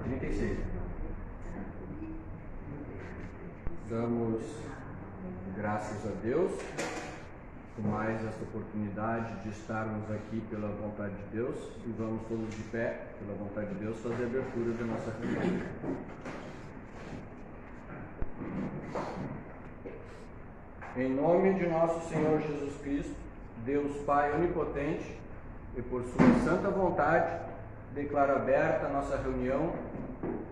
36. Damos graças a Deus por mais esta oportunidade de estarmos aqui pela vontade de Deus, e vamos todos de pé, pela vontade de Deus, fazer a abertura da nossa reunião. Em nome de nosso Senhor Jesus Cristo, Deus Pai onipotente, e por sua santa vontade, declaro aberta a nossa reunião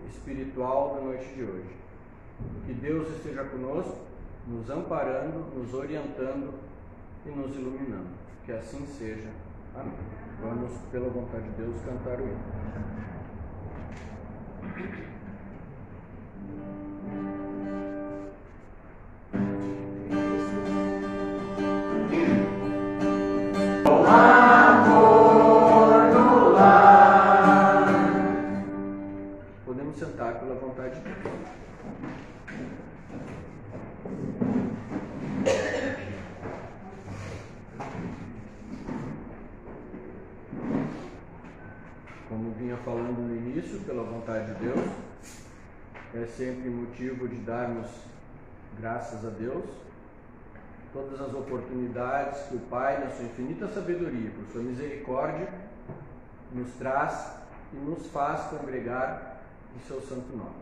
espiritual da noite de hoje. Que Deus esteja conosco, nos amparando, nos orientando e nos iluminando. Que assim seja. Amém. Vamos, pela vontade de Deus, cantar o hino. Podemos sentar pela vontade de Deus. Como vinha falando no início, pela vontade de Deus, é sempre motivo de darmos graças a Deus, todas as oportunidades que o Pai, na sua infinita sabedoria, por sua misericórdia, nos traz e nos faz congregar em seu santo nome.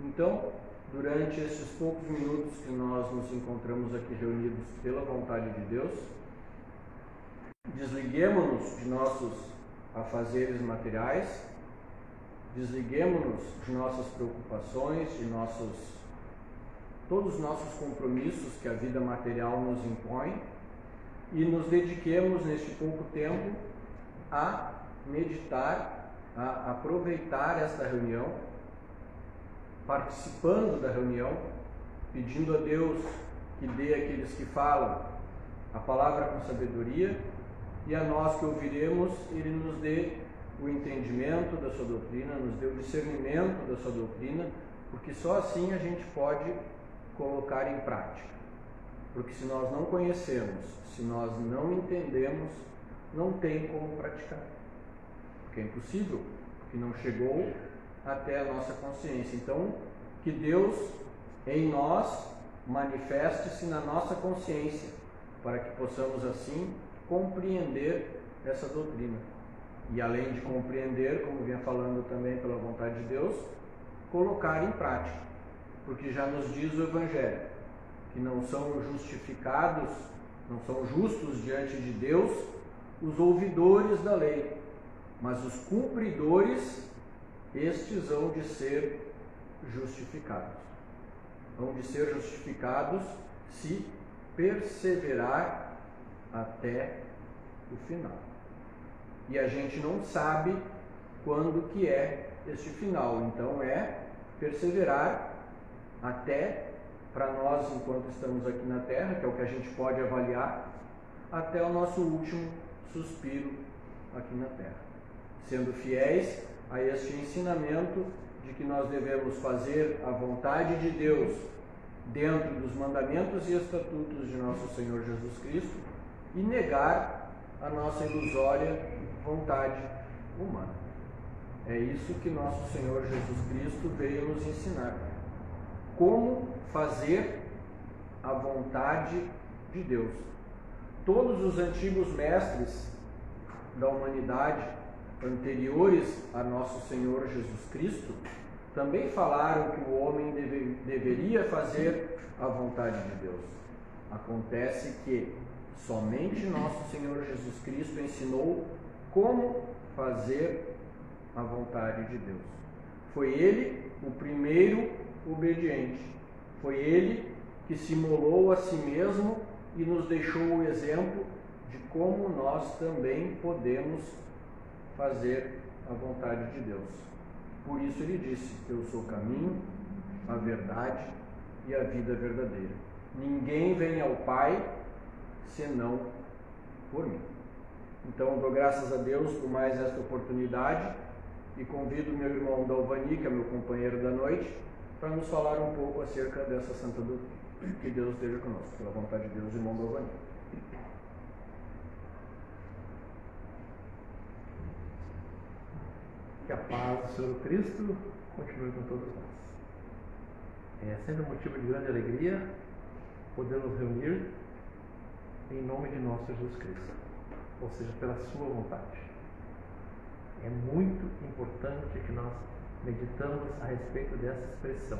Então, durante esses poucos minutos que nós nos encontramos aqui reunidos pela vontade de Deus, desliguemo-nos de nossos afazeres materiais, desliguemo-nos de nossas preocupações, de todos os nossos compromissos que a vida material nos impõe, e nos dediquemos neste pouco tempo a meditar, a aproveitar esta reunião, participando da reunião, pedindo a Deus que dê àqueles que falam a palavra com sabedoria, e a nós que ouviremos, Ele nos dê o entendimento da sua doutrina, nos dê o discernimento da sua doutrina, porque só assim a gente pode colocar em prática. Porque se nós não conhecemos, se nós não entendemos, não tem como praticar. Porque é impossível, porque não chegou até a nossa consciência. Então, que Deus em nós manifeste-se na nossa consciência, para que possamos assim compreender essa doutrina. E além de compreender, como vinha falando também pela vontade de Deus, colocar em prática. Porque já nos diz o Evangelho, que não são justificados, não são justos diante de Deus os ouvidores da lei, mas os cumpridores, estes hão de ser justificados. Hão de ser justificados se perseverar até o final. E a gente não sabe quando que é este final, então é perseverar até, para nós enquanto estamos aqui na Terra, que é o que a gente pode avaliar, até o nosso último suspiro aqui na Terra, sendo fiéis a este ensinamento de que nós devemos fazer a vontade de Deus dentro dos mandamentos e estatutos de nosso Senhor Jesus Cristo e negar a nossa ilusória vontade humana. É isso que nosso Senhor Jesus Cristo veio nos ensinar. Como fazer a vontade de Deus. Todos os antigos mestres da humanidade, anteriores a nosso Senhor Jesus Cristo, também falaram que o homem deveria fazer a vontade de Deus. Acontece que somente nosso Senhor Jesus Cristo ensinou como fazer a vontade de Deus. Foi Ele o primeiro obediente. Foi Ele que se imolou a si mesmo e nos deixou o exemplo de como nós também podemos fazer a vontade de Deus. Por isso Ele disse: eu sou o caminho, a verdade e a vida verdadeira. Ninguém vem ao Pai senão por mim. Então, dou graças a Deus por mais esta oportunidade e convido meu irmão Dalvani, que é meu companheiro da noite, para nos falar um pouco acerca dessa santa doutrina. Que Deus esteja conosco. Pela vontade de Deus, irmão Dalvani. Que a paz do Senhor Cristo continue com todos nós. É sempre um motivo de grande alegria poder nos reunir em nome de nosso Jesus Cristo, ou seja, pela sua vontade. É muito importante que nós meditamos a respeito dessa expressão.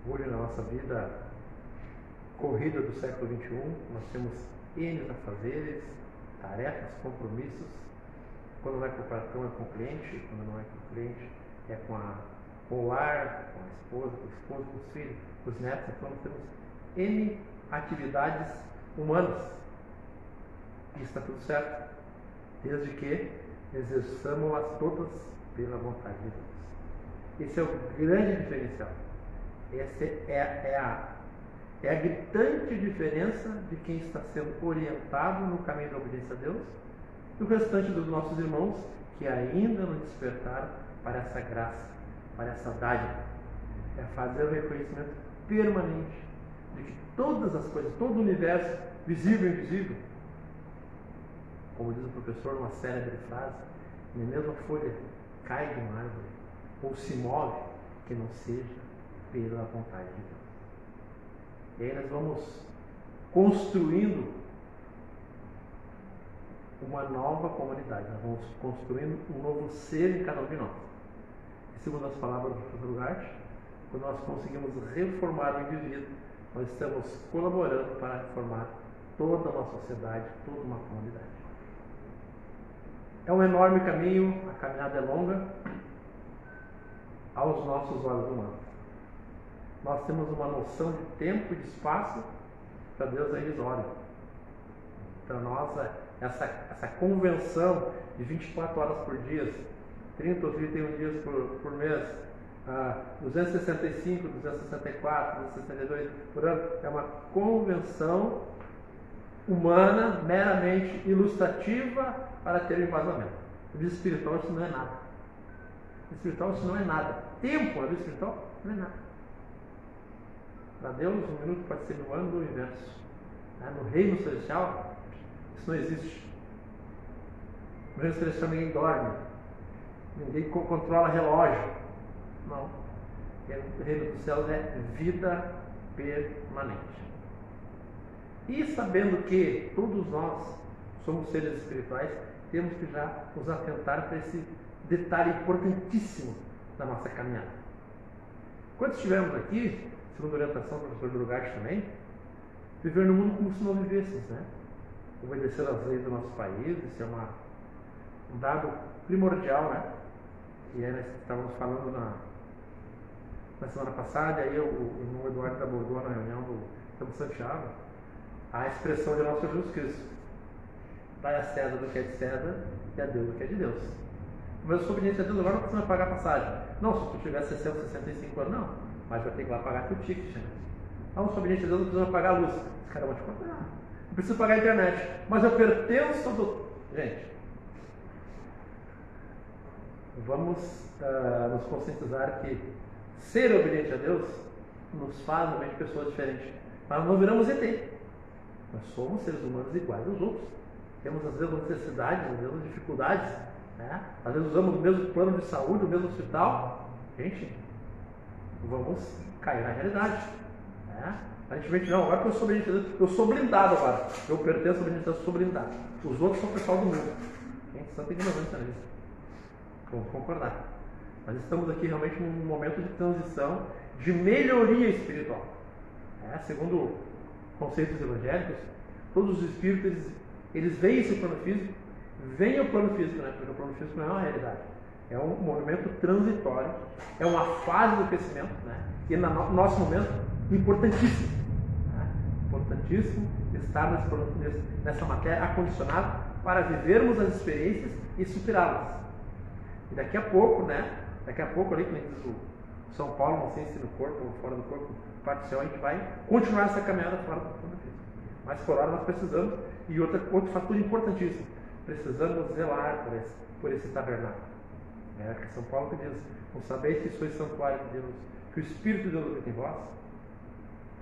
Hoje na nossa vida corrida do século XXI, nós temos N afazeres, tarefas, compromissos. Quando não é com o patrão, é com o cliente. Quando não é com o cliente, é com o lar, com a esposa, com o esposo, com os filhos, com os netos. Então nós temos N atividades humanas. E está tudo certo, desde que exerçamos-las todas pela vontade de Deus. Esse é o grande diferencial. Essa é a gritante diferença de quem está sendo orientado no caminho da obediência a Deus e o restante dos nossos irmãos que ainda não despertaram para essa graça, para essa dádiva. É fazer o reconhecimento permanente de que todas as coisas, todo o universo, visível e invisível, como diz o professor numa célebre frase, nem mesmo a folha cai de uma árvore ou se move que não seja pela vontade de Deus. E aí nós vamos construindo uma nova comunidade, nós vamos construindo um novo ser em cada um de nós. E segundo as palavras do professor Ugarte, quando nós conseguimos reformar o indivíduo, nós estamos colaborando para reformar toda uma sociedade, toda uma comunidade. É um enorme caminho, a caminhada é longa, aos nossos olhos humanos. Nós temos uma noção de tempo e de espaço, para Deus é irrisório. Para nós, essa convenção de 24 horas por dia, 30 ou 31 dias por mês, 265, 264, 262 por ano, é uma convenção humana, meramente ilustrativa para ter um embasamento. Na vida espiritual isso não é nada. Na vida espiritual isso não é nada. Tempo na vida espiritual não é nada. Para Deus, um minuto pode ser 1000 anos do universo. No reino celestial, isso não existe. No reino celestial ninguém dorme. Ninguém controla relógio. Não. O reino dos céus é vida permanente. E sabendo que todos nós somos seres espirituais, temos que já nos atentar para esse detalhe importantíssimo da nossa caminhada. Quando estivermos aqui, segundo a orientação do professor Durugatti também, viver no mundo como se não vivêssemos, né? Obedecer às leis do nosso país, isso é um dado primordial, né? E aí nós estávamos falando na semana passada, aí o irmão Eduardo abordou na reunião do Campo Santiago a expressão de nosso Jesus Cristo: dai a César do que é de César e a Deus do que é de Deus. Mas eu sou obediente a Deus, agora não precisa pagar passagem. Não, se tu tiver 60, 65 anos, não. Mas vai ter que ir lá pagar teu ticket. Né? Não, sou obediente a Deus, não precisa pagar a luz. Os caras vão te contar. Não preciso pagar a internet. Mas eu pertenço do... Gente, vamos nos conscientizar que ser obediente a Deus nos faz realmente pessoas diferentes. Mas não viramos ET. Nós somos seres humanos iguais aos outros. Temos às vezes necessidades, às vezes dificuldades. Né? Às vezes usamos o mesmo plano de saúde, o mesmo hospital. Gente, vamos cair na realidade. Né? Aparentemente não, agora que eu sou obediente a Deus, eu sou blindado agora. Eu pertenço à obediência a Deus, eu sou blindado. Os outros são o pessoal do mundo. Gente, santa ignorância nisso. Vamos concordar. Mas estamos aqui realmente num momento de transição, de melhoria espiritual. Segundo conceitos evangélicos, todos os espíritos eles veem esse plano físico, veem o plano físico, né? Porque o plano físico não é uma realidade. É um movimento transitório, é uma fase do crescimento, né? E no nosso momento, importantíssimo. Né? Importantíssimo estar nessa matéria acondicionada para vivermos as experiências e superá-las. E daqui a pouco, né? Daqui a pouco, ali, como diz o São Paulo, não sei se no corpo ou fora do corpo, parte do céu, a gente vai continuar essa caminhada fora do plano físico. Mas por hora nós precisamos, e outro fator importantíssimo, precisamos zelar por esse tabernáculo. Que São Paulo que diz: não sabeis que sois santuário de Deus, que o Espírito de Deus habita em vós?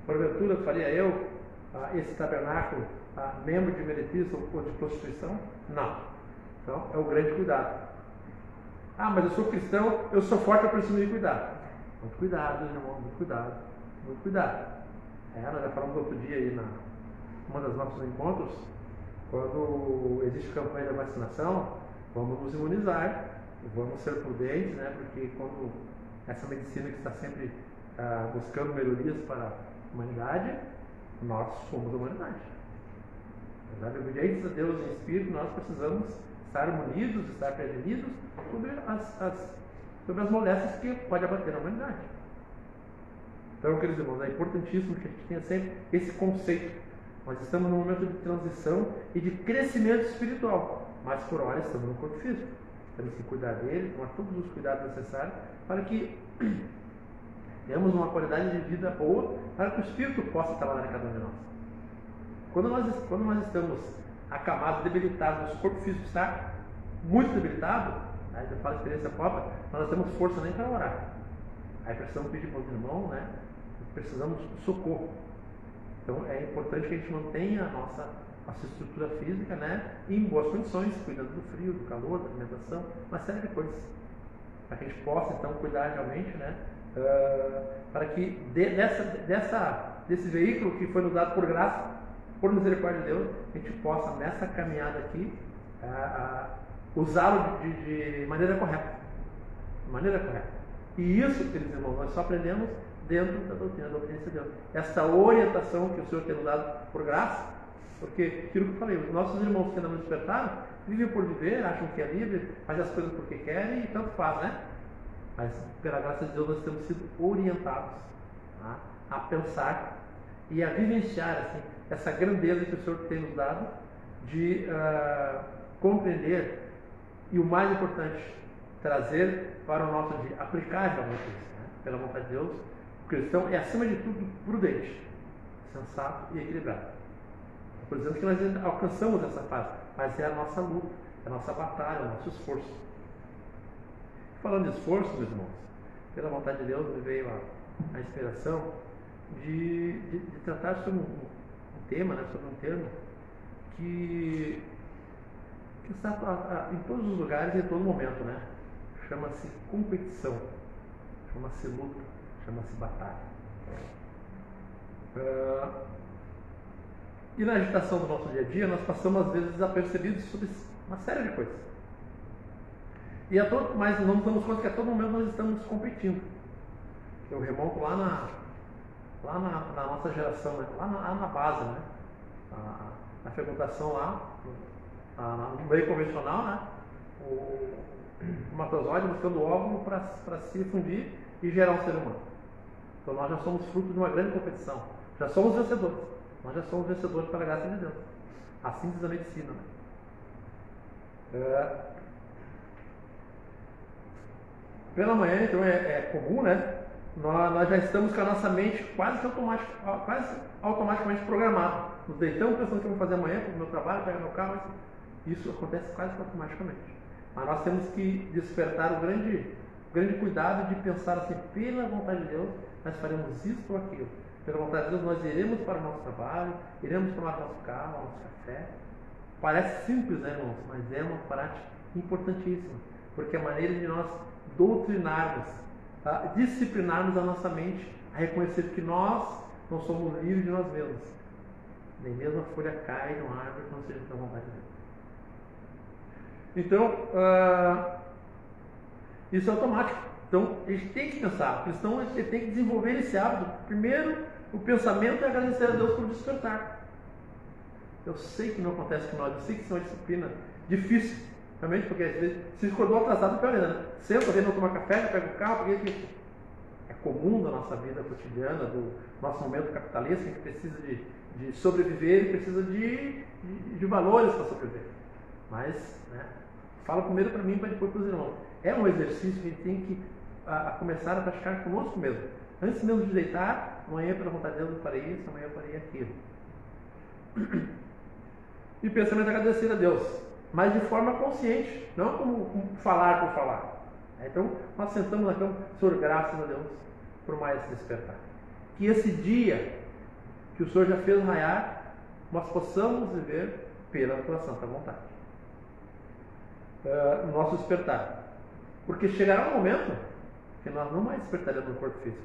Porventura faria eu esse tabernáculo membro de meretriz ou de prostituição? Não. Então, é o grande cuidado. Ah, mas eu sou cristão, eu sou forte, eu preciso de cuidado. Muito cuidado, irmão, muito cuidado, muito cuidado. Nós já falamos outro dia aí numa das nossos encontros, quando existe campanha de vacinação, vamos nos imunizar, vamos ser prudentes, né? Porque quando essa medicina que está sempre buscando melhorias para a humanidade, nós somos a humanidade. Obedientes a Deus em espírito, nós precisamos estar munidos, estar prevenidos sobre as moléstias que pode abater na humanidade. Então, queridos irmãos, é importantíssimo que a gente tenha sempre esse conceito. Nós estamos num momento de transição e de crescimento espiritual, mas por hora estamos no corpo físico. Temos que cuidar dele, tomar todos os cuidados necessários para que tenhamos uma qualidade de vida boa, para que o Espírito possa trabalhar em cada um de nós. Quando nós estamos acamados, debilitados, nosso corpo físico está muito debilitado, aí eu falo experiência própria, nós não temos força nem para orar. Aí precisamos pedir para os irmãos, né? Precisamos de socorro. Então é importante que a gente mantenha a nossa estrutura física, né, em boas condições, cuidando do frio, do calor, da alimentação, uma série de coisas. Para que a gente possa então cuidar realmente, né, para que desse veículo que foi nos dado por graça, por misericórdia de Deus, a gente possa nessa caminhada aqui usá-lo de maneira correta. De maneira correta. E isso, queridos irmãos, nós só aprendemos dentro da doutrina de Deus. Essa orientação que o Senhor tem nos dado por graça, porque aquilo que eu falei, os nossos irmãos que ainda não despertaram, vivem por viver, acham que é livre, fazem as coisas porque querem e tanto faz, né? Mas pela graça de Deus nós temos sido orientados a pensar e a vivenciar assim, essa grandeza que o Senhor tem nos dado de compreender e o mais importante, trazer para o nosso dia, aplicar realmente isso, né? Pela vontade de Deus. O cristão é, acima de tudo, prudente, sensato e equilibrado. Por exemplo, que nós alcançamos essa fase, mas é a nossa luta, é a nossa batalha, é o nosso esforço. Falando de esforço, meus irmãos, pela vontade de Deus me veio a inspiração de tratar sobre um tema, né, sobre um termo que está em todos os lugares e em todo momento, né? Chama-se competição, chama-se luta, chama-se batalha. E na agitação do nosso dia a dia, nós passamos às vezes desapercebidos sobre uma série de coisas. Mas não nos damos conta que a todo momento nós estamos competindo. Eu remonto lá na nossa geração, né? lá na base, né? Na fecundação lá, no meio convencional, né? O matozoide buscando o óvulo para se fundir e gerar um ser humano. Então nós já somos fruto de uma grande competição. Já somos vencedores. Nós já somos vencedores pela graça de Deus. Assim diz a medicina. Né? Pela manhã, então, é comum, né? Nós já estamos com a nossa mente quase automaticamente programada. Nos deitamos pensando o que eu vou fazer amanhã, para o meu trabalho, pegar meu carro. Isso acontece quase automaticamente. Mas nós temos que despertar o grande cuidado de pensar assim, pela vontade de Deus, nós faremos isso ou aquilo. Pela vontade de Deus, nós iremos para o nosso trabalho, iremos tomar nosso carro, nosso café. Parece simples, né, irmãos? Mas é uma prática importantíssima. Porque é a maneira de nós doutrinarmos, disciplinarmos a nossa mente, a reconhecer que nós não somos livres de nós mesmos. Nem mesmo a folha cai de uma árvore que não seja da vontade de Deus. Então, isso é automático. Então, a gente tem que pensar. O cristão ele tem que desenvolver esse hábito. Primeiro, o pensamento é agradecer a Deus por despertar. Eu sei que não acontece com nós, eu sei que isso é uma disciplina difícil, realmente, porque às vezes se acordou atrasado, pior ainda, né? Senta, vem não tomar café, pega o carro, porque isso é comum da nossa vida cotidiana, do nosso momento capitalista, que precisa de sobreviver e precisa de valores para sobreviver. Mas, né, fala primeiro para mim, para depois para os irmãos. É um exercício que a gente tem que começar a praticar conosco mesmo. Antes mesmo de deitar, amanhã pela vontade de Deus eu farei isso, amanhã eu farei aquilo. E pensamento é agradecer a Deus, mas de forma consciente, não como falar por falar. Então, nós sentamos na cama, Senhor, graças a Deus por mais despertar. Que esse dia que o Senhor já fez raiar, nós possamos viver pela tua santa vontade. no nosso despertar. Porque chegará um momento que nós não mais despertaremos no corpo físico.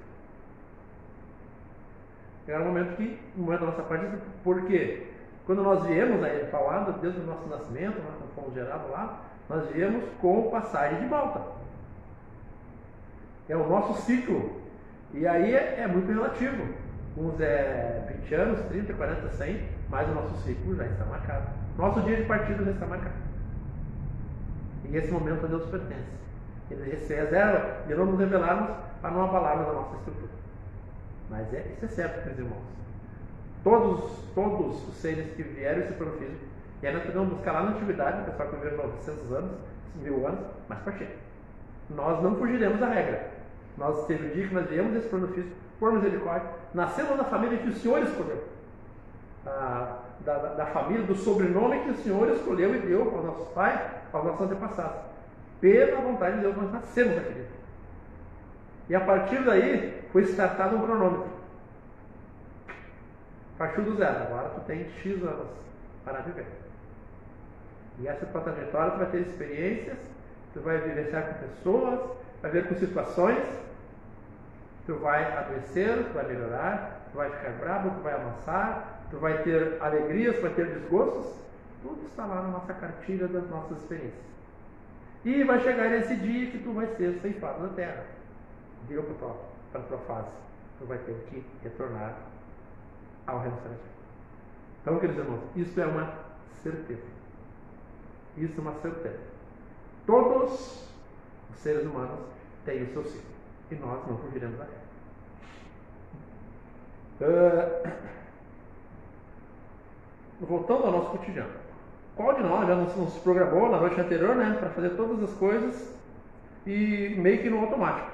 Chegará um momento da nossa parte, porque quando nós viemos, né, falando desde o nosso nascimento, nós fomos gerados lá, nós viemos com passagem de volta. É o nosso ciclo. E aí é muito relativo. Uns 20 anos, 30, 40, 100, mas o nosso ciclo já está marcado. Nosso dia de partida já está marcado. E esse momento a Deus pertence. Ele se reserva de não nos revelarmos para não abalarmos a nossa estrutura. Mas isso é certo, meus irmãos. Todos os seres que vieram esse plano físico, e aí nós podemos buscar lá na antiguidade, o pessoal que viveu 900 anos, 1000 anos, mas para cheio. Nós não fugiremos da regra. Nós teve um dia que nós viemos desse plano físico, por misericórdia, nascemos na família que o Senhor escolheu. Da família, do sobrenome que o Senhor escolheu e deu aos nossos pais, aos nossos antepassados. Pela vontade de Deus, nós nascemos daquele. E a partir daí, foi startado um cronômetro. Partiu do zero. Agora tu tem X anos para viver. E essa tua trajetória, tu vai ter experiências, tu vai vivenciar com pessoas, vai ver com situações, tu vai adoecer, tu vai melhorar, tu vai ficar bravo, tu vai amansar, tu vai ter alegrias, tu vai ter desgostos. Tudo está lá na nossa cartilha das nossas experiências. E vai chegar esse dia que tu vai ser ceifado da terra. Deu para a tua fase. Tu vai ter que retornar ao reino celestial. Então, queridos irmãos, isso é uma certeza. Isso é uma certeza. Todos os seres humanos têm o seu ciclo. E nós não fugiremos da regra. Voltando ao nosso cotidiano. Qual de nós já não se programou na noite anterior, né, para fazer todas as coisas e meio que no automático?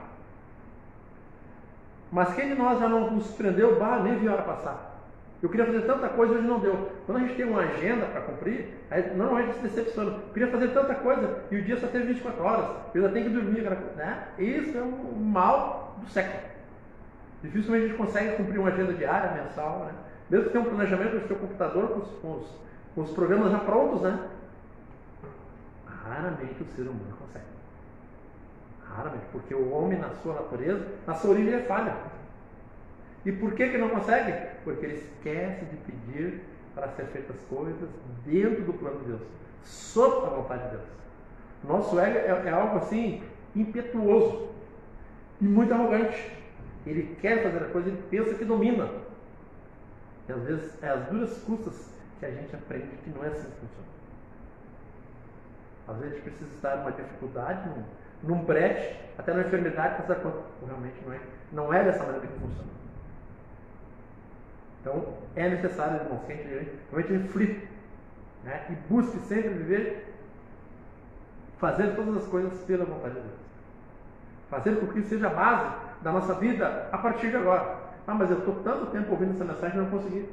Mas quem de nós já não nos prendeu, nem viu a hora passar? Eu queria fazer tanta coisa, hoje não deu. Quando a gente tem uma agenda para cumprir, aí normalmente se decepciona. Eu queria fazer tanta coisa e o dia só teve 24 horas. Eu ainda tenho que dormir. Né? Isso é um mal do século. Dificilmente a gente consegue cumprir uma agenda diária, mensal. Né? Mesmo que tenha um planejamento no seu computador com os programas já prontos, né? Raramente o ser humano consegue. Raramente, porque o homem, na sua natureza, na sua origem, é falha. E por que não consegue? Porque ele esquece de pedir para ser feitas coisas dentro do plano de Deus, sob a vontade de Deus. Nosso ego é algo assim, impetuoso e muito arrogante. Ele quer fazer a coisa, ele pensa que domina. E às vezes é às duras custas que a gente aprende que não é assim que funciona. Às vezes a gente precisa estar numa dificuldade, num brete, até numa enfermidade, para dar conta. Realmente não é dessa maneira que funciona. Então é necessário, irmãos, que a gente realmente reflita, né? E busque sempre viver, fazer todas as coisas pela vontade de Deus. Fazer com que seja a base da nossa vida a partir de agora. Mas eu estou tanto tempo ouvindo essa mensagem e não consegui.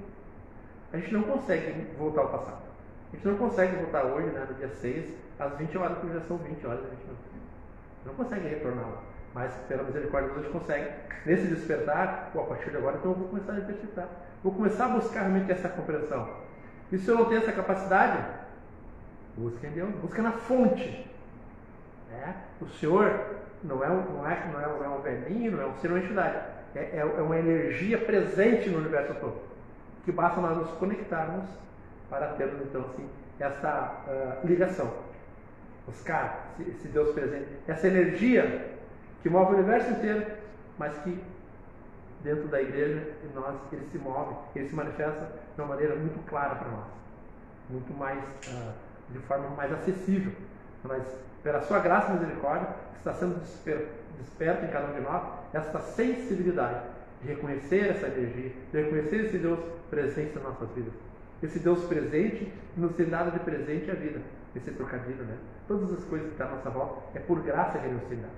A gente não consegue voltar ao passado. A gente não consegue voltar hoje, né, no dia 6, às 20 horas, porque já são 20 horas e 20 minutos. Não consegue retornar lá. Mas, pela misericórdia de Deus, a gente consegue. Nesse despertar, a partir de agora, então eu vou começar a exercitar. Vou começar a buscar realmente essa compreensão. E se eu não tenho essa capacidade, busca em Deus, busca na fonte. O Senhor não é um velhinho, não é um ser, uma entidade. É uma energia presente no universo todo, que basta nós nos conectarmos para termos, então, assim, essa ligação. Buscar esse Deus presente, essa energia que move o universo inteiro, mas que dentro da igreja ele se move, ele se manifesta de uma maneira muito clara para nós, muito mais, de forma mais acessível. Mas pela sua graça e misericórdia, está sendo desperto em cada um de nós essa sensibilidade de reconhecer essa energia, de reconhecer esse Deus presente nas nossas vidas. Esse Deus presente nos tem dado de presente a vida, esse trocadilho, né? Todas as coisas que estão à nossa volta é por graça que Ele nos tem dado.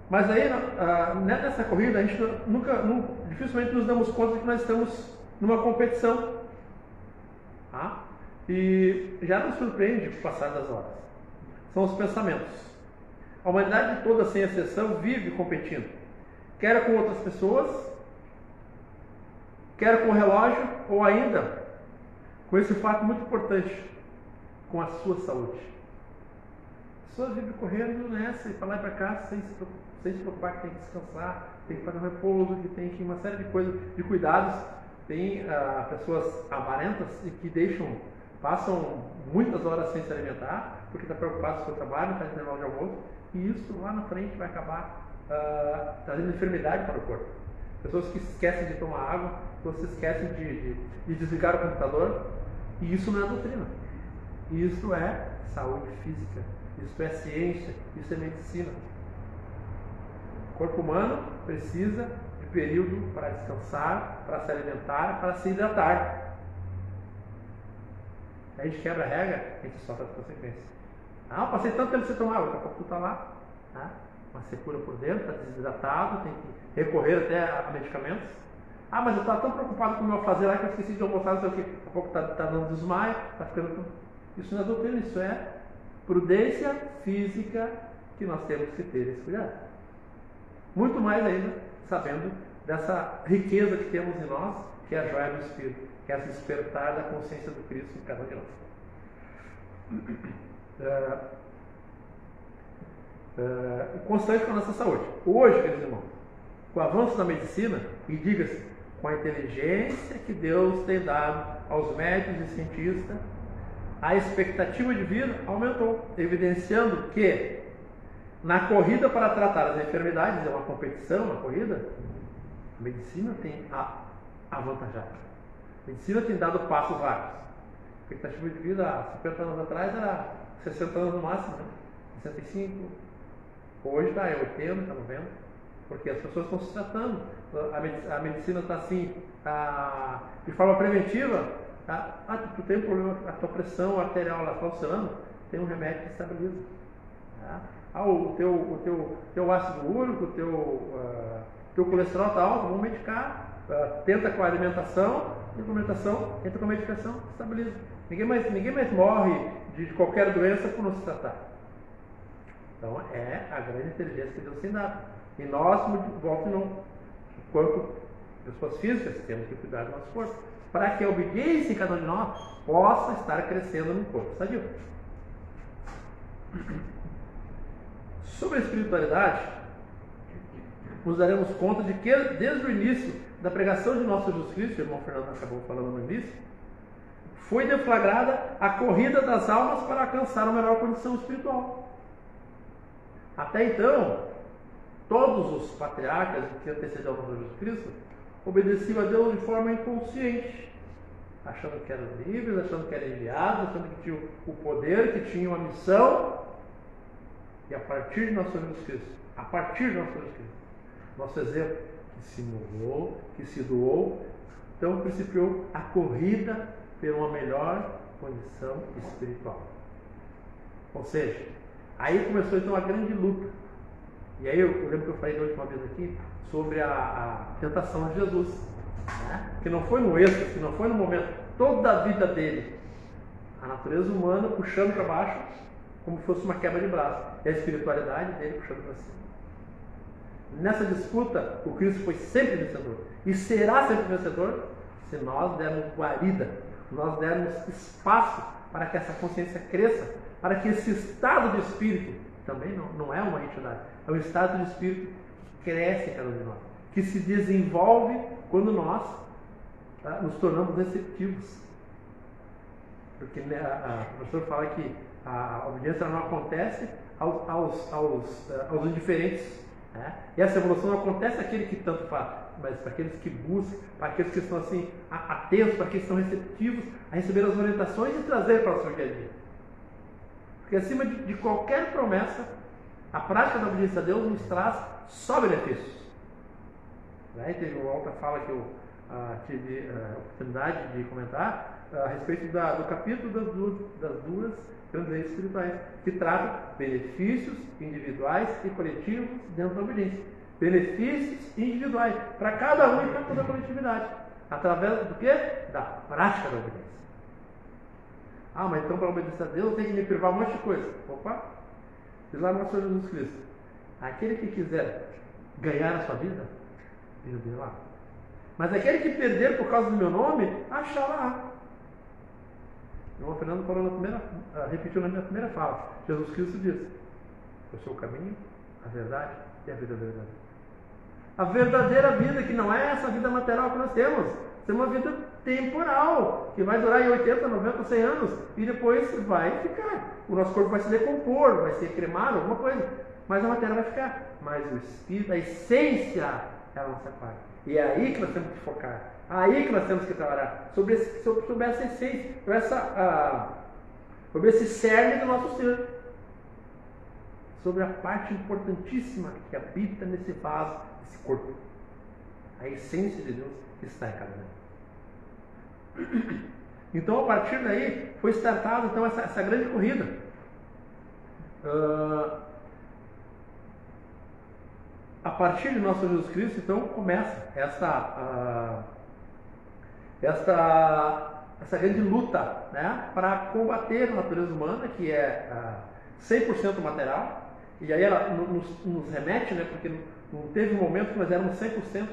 Mas aí, nessa corrida, a gente dificilmente nos damos conta de que nós estamos numa competição. E já nos surpreende com o passar das horas. São os pensamentos. A humanidade toda, sem exceção, vive competindo. Quer com outras pessoas, quer com o relógio, ou ainda com esse fato muito importante, com a sua saúde. As pessoas vivem correndo nessa e para lá e para cá sem se preocupar que tem que descansar, tem que fazer um repouso, que tem que uma série de coisas, de cuidados. Tem pessoas avarentas e que passam muitas horas sem se alimentar, porque está preocupado com o seu trabalho, está intervalo de almoço, e isso lá na frente vai acabar trazendo enfermidade para o corpo. Pessoas que esquecem de tomar água, pessoas que esquecem de desligar o computador, e isso não é doutrina. Isso é saúde física, isso é ciência, isso é medicina. O corpo humano precisa de período para descansar, para se alimentar, para se hidratar. A gente quebra a regra, a gente sofre as consequências. Eu passei tanto tempo sem tomar água, daqui a pouco tu está lá, tá? Uma secura por dentro, está desidratado, tem que recorrer até a medicamentos. Mas eu estava tão preocupado com o meu fazer lá que eu esqueci de almoçar, não sei o que. Daqui a pouco está dando desmaio, está ficando. Isso não é doutrina, isso é prudência física que nós temos que ter esse cuidado. Muito mais ainda sabendo dessa riqueza que temos em nós, que é a joia do Espírito, que é esse despertar da consciência do Cristo em cada um de nós. Constante com a nossa saúde. Hoje, queridos irmãos, com o avanço da medicina, e diga-se, com a inteligência que Deus tem dado aos médicos e cientistas, a expectativa de vida aumentou, evidenciando que na corrida para tratar as enfermidades, é uma competição, uma corrida, a medicina tem avantajado. A medicina tem dado passos rápidos. A expectativa de vida há 50 anos atrás era 60 anos no máximo, né? 65. Hoje está 80, 90. Porque as pessoas estão se tratando. A medicina está assim, de forma preventiva. Tu tem um problema, a tua pressão arterial lá está oscilando, tem um remédio que estabiliza. O teu ácido úrico, o teu colesterol está alto, vamos medicar. Tenta com a alimentação, entra com a medicação, estabiliza. Ninguém mais morre de qualquer doença por não se tratar. Então é a grande inteligência que Deus tem dado. E nós, enquanto pessoas físicas, temos que cuidar do nosso corpo, para que a obediência em cada um de nós possa estar crescendo no corpo sadio. Sobre a espiritualidade, nos daremos conta de que, desde o início da pregação de nosso Jesus Cristo, o irmão Fernando acabou falando no início, foi deflagrada a corrida das almas para alcançar uma melhor condição espiritual. Até então, todos os patriarcas que antecederam o nosso Jesus Cristo obedeciam a Deus de forma inconsciente, achando que eram livres, achando que eram enviados, achando que tinham o poder, que tinham a missão. E a partir de nosso Jesus Cristo, nosso exemplo, que se mudou, que se doou, então principiou a corrida por uma melhor condição espiritual. Ou seja, aí começou então a grande luta. E aí eu lembro que eu falei da última vez aqui sobre a tentação de Jesus, né? Que não foi no êxtase, que não foi no momento, toda a vida dele, a natureza humana puxando para baixo, como se fosse uma quebra de braço, e a espiritualidade dele puxando para cima. Nessa disputa, o Cristo foi sempre vencedor, e será sempre vencedor, se nós dermos guarida, nós dermos espaço para que essa consciência cresça, para que esse estado de espírito, também não é uma entidade, é um estado de espírito que cresce em cada um de nós, que se desenvolve quando nós nos tornamos receptivos. Porque o professor fala que a obediência não acontece aos indiferentes, né? E essa evolução não acontece àquele que tanto faz, mas para aqueles que buscam, para aqueles que estão assim atentos, para aqueles que estão receptivos a receber as orientações e trazer para o seu dia a dia. Porque acima de qualquer promessa, a prática da obediência a Deus nos traz só benefícios. Aí teve uma outra fala que eu tive a oportunidade de comentar a respeito do capítulo das duas grandes leis espirituais, que tratam benefícios individuais e coletivos dentro da obediência. Benefícios individuais para cada um e para toda a coletividade, através do quê? Da prática da obediência. Mas então para obedecer a Deus tem que me privar um monte de coisa. Opa! Diz lá no nosso Senhor Jesus Cristo: aquele que quiser ganhar a sua vida, ele lá. Mas aquele que perder por causa do meu nome, achará. O irmão Fernando falou repetiu na minha primeira fala. Jesus Cristo disse: eu sou o caminho, a verdade e a vida verdadeira. A verdadeira vida, que não é essa vida material que nós temos. É uma vida temporal, que vai durar em 80, 90, 100 anos, e depois vai ficar. O nosso corpo vai se decompor, vai ser cremado, alguma coisa, mas a matéria vai ficar. Mas o espírito, a essência, é a nossa parte. E é aí que nós temos que focar, aí que nós temos que trabalhar, sobre essa essência, sobre esse cerne do nosso ser, sobre a parte importantíssima que habita nesse vaso, nesse corpo, a essência de Deus que está em cada um. Então, a partir daí, foi startada então, essa grande corrida. A partir de nosso Jesus Cristo, então, começa essa grande luta, né, para combater a natureza humana, que é 100% material. E aí ela nos remete, né, porque não teve um momento que nós éramos 100%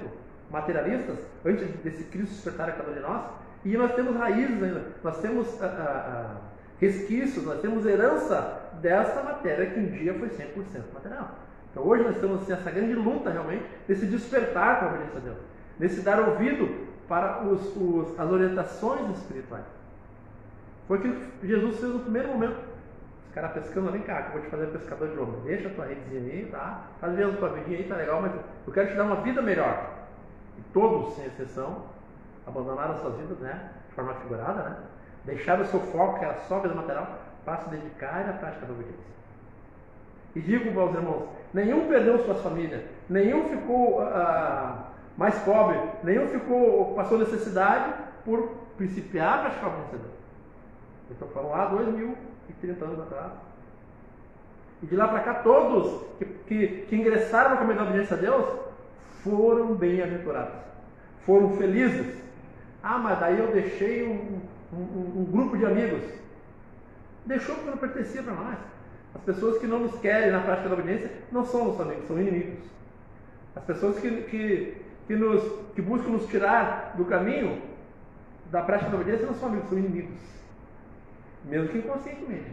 materialistas, antes desse Cristo despertar a cada um de nós. E nós temos raízes ainda, nós temos resquícios, nós temos herança dessa matéria que um dia foi 100% material. Então hoje nós temos essa grande luta realmente, nesse despertar para a obediência a Deus, nesse dar ouvido para as orientações espirituais. Foi aquilo que Jesus fez no primeiro momento. Os caras pescando, vem cá, que eu vou te fazer pescador de homem. Deixa a tua redezinha aí, tá? Faz mesmo a tua vidinha aí, tá legal, mas eu quero te dar uma vida melhor. E todos, sem exceção, abandonaram suas vidas, né, de forma figurada, né, deixaram o seu foco, que era só a vida material, para se dedicar à prática da obediência. E digo aos irmãos, nenhum perdeu suas famílias, nenhum ficou mais pobre, nenhum passou necessidade por principiar a praticar a obediência a Deus. Eu estou falando lá 2030 anos atrás. E de lá para cá, todos que ingressaram no caminho da obediência a Deus foram bem-aventurados, foram felizes. Mas daí eu deixei um grupo de amigos. Deixou porque não pertencia para nós. As pessoas que não nos querem na prática da obediência não são nossos amigos, são inimigos. As pessoas que buscam nos tirar do caminho da prática da obediência não são amigos, são inimigos. Mesmo que inconscientemente.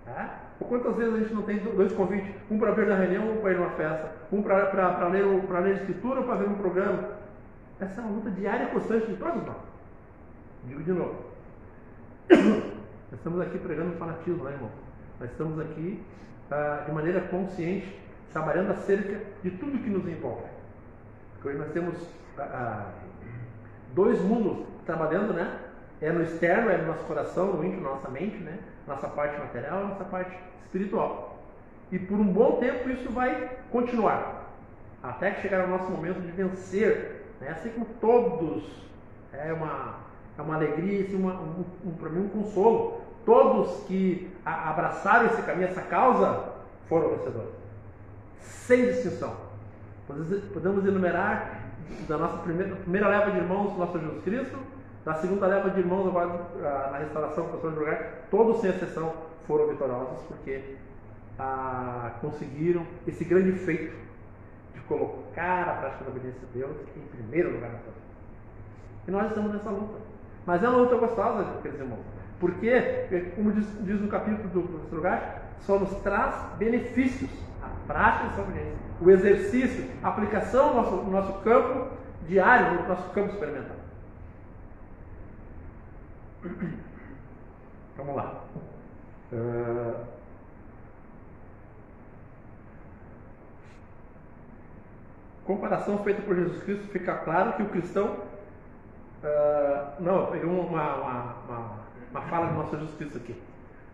Tá? Ou quantas vezes a gente não tem dois convites, um para ver na reunião, um para ir numa festa, um para ler a escritura ou para ver um programa. Essa é uma luta diária e constante de todos nós. Digo de novo. Nós estamos aqui pregando o fanatismo, né, irmão? Nós estamos aqui de maneira consciente, trabalhando acerca de tudo que nos envolve. Porque hoje nós temos dois mundos trabalhando, né? É no externo, é no nosso coração, no íntimo, na nossa mente, né? Nossa parte material e nossa parte espiritual. E por um bom tempo isso vai continuar, até que chegar o nosso momento de vencer, né? Assim como todos, é uma alegria, assim, para mim um consolo. Todos que abraçaram esse caminho, essa causa, foram vencedores, sem distinção. Podemos enumerar da nossa primeira leva de irmãos, nosso Jesus Cristo, da segunda leva de irmãos agora na restauração, pastor de lugar, todos sem exceção foram vitoriosos, porque conseguiram esse grande feito de colocar a prática da obediência a Deus em primeiro lugar na sua vida. E nós estamos nessa luta. Mas é uma luta gostosa, queridos irmãos, porque, como diz no capítulo do professor Lugar, só nos traz benefícios a prática dessa obediência, o exercício, a aplicação no nosso campo diário, no nosso campo experimental. Vamos lá. Comparação feita por Jesus Cristo, fica claro que o cristão. Eu peguei uma fala do nosso Jesus Cristo aqui.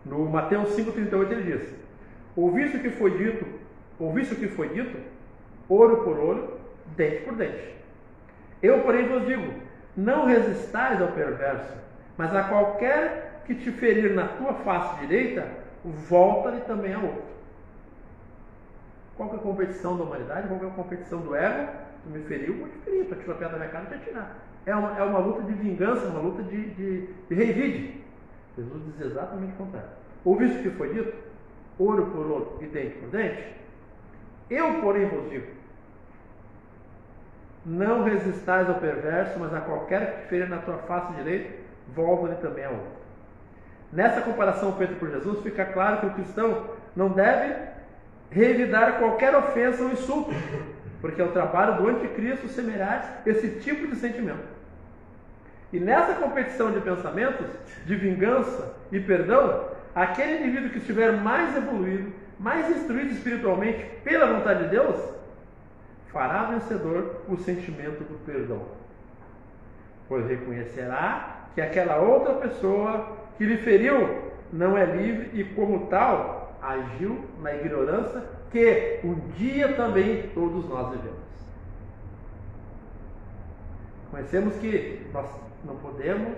No Mateus 5,38 ele diz: ouviste o que foi dito, olho por olho, dente por dente. Eu, porém, vos digo: não resistais ao perverso, mas a qualquer que te ferir na tua face direita, volta-lhe também a outra. Qual que é a competição da humanidade? Qual que é a competição do ego? Tu me feriu, vou te ferir, tu atirou a pedra na minha cara e te atirar. É uma luta de vingança, uma luta de revide. Jesus diz exatamente o contrário. Ouviste o que foi dito? Olho por olho e dente por dente? Eu, porém, vos digo: não resistais ao perverso, mas a qualquer que te ferir na tua face direita, volta-lhe também a outra. Nessa comparação feita por Jesus, fica claro que o cristão não deve revidar qualquer ofensa ou insulto, porque é o trabalho do anticristo semear esse tipo de sentimento. E nessa competição de pensamentos, de vingança e perdão, aquele indivíduo que estiver mais evoluído, mais instruído espiritualmente pela vontade de Deus, fará vencedor o sentimento do perdão, pois reconhecerá que aquela outra pessoa que lhe feriu não é livre e, como tal, agiu na ignorância que um dia também todos nós vivemos. Conhecemos que nós não podemos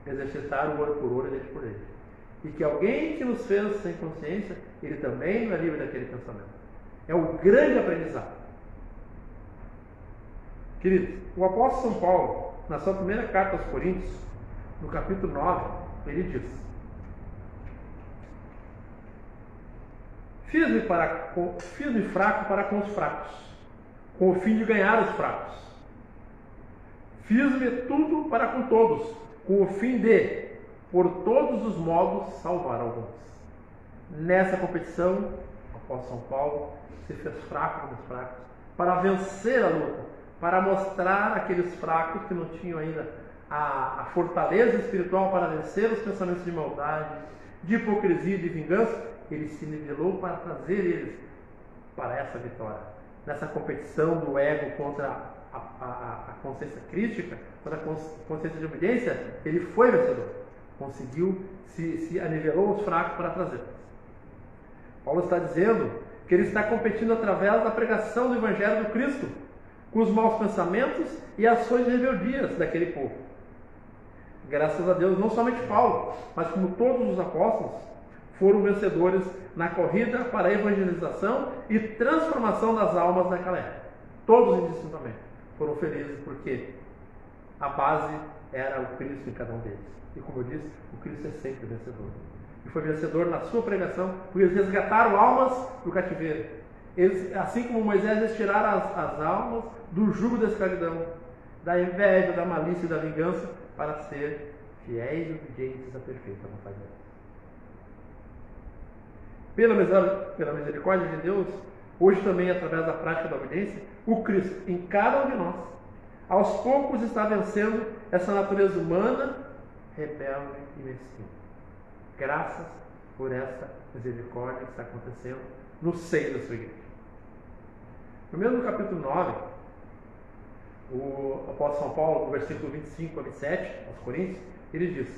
exercitar o olho por olho e dente por dente. E que alguém que nos fez sem consciência, ele também não é livre daquele pensamento. É o grande aprendizado. Queridos, o apóstolo São Paulo, na sua primeira carta aos Coríntios, no capítulo 9, ele diz: Fiz-me fraco para com os fracos, com o fim de ganhar os fracos. Fiz-me tudo para com todos, com o fim de, por todos os modos, salvar alguns. Nessa competição, o apóstolo São Paulo se fez fraco com os fracos, para vencer a luta, para mostrar àqueles fracos que não tinham ainda a fortaleza espiritual para vencer os pensamentos de maldade, de hipocrisia e de vingança. Ele se nivelou para trazer eles para essa vitória. Nessa competição do ego contra a consciência crítica, contra a consciência de obediência, ele foi vencedor. Conseguiu, se anivelou os fracos para trazê-los. Paulo está dizendo que ele está competindo através da pregação do Evangelho do Cristo, com os maus pensamentos e ações de rebeldias daquele povo. Graças a Deus, não somente Paulo, mas como todos os apóstolos, foram vencedores na corrida para a evangelização e transformação das almas naquela época. Todos indistintamente foram felizes porque a base era o Cristo em cada um deles. E como eu disse, o Cristo é sempre vencedor. E foi vencedor na sua pregação, porque eles resgataram almas do cativeiro. Eles, assim como Moisés, eles tiraram as almas do jugo da escravidão, da inveja, da malícia e da vingança, para ser fiéis e obedientes à perfeita vontade de Deus. Pela misericórdia de Deus, hoje também, através da prática da obediência, o Cristo, em cada um de nós, aos poucos está vencendo essa natureza humana, rebelde e mesquinha. Graças por essa misericórdia que está acontecendo no seio da sua igreja. No mesmo capítulo 9, o apóstolo São Paulo, no versículo 25 a 27, aos Coríntios, ele diz: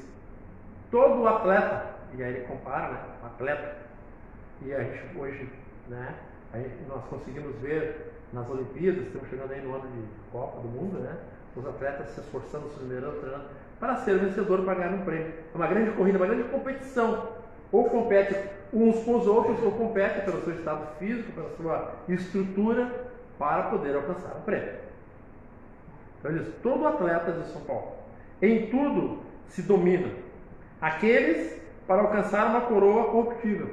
todo atleta, e aí ele compara, né, um atleta, e a gente hoje, né, nós conseguimos ver nas Olimpíadas, estamos chegando aí no ano de Copa do Mundo, né, os atletas se esforçando, se esmerando, treinando, para ser vencedor, para ganhar um prêmio. É uma grande corrida, uma grande competição. Ou compete uns com os outros, ou compete pelo seu estado físico, pela sua estrutura, para poder alcançar um prêmio. Então ele diz: todo atleta de São Paulo, em tudo se domina, aqueles para alcançar uma coroa corruptível.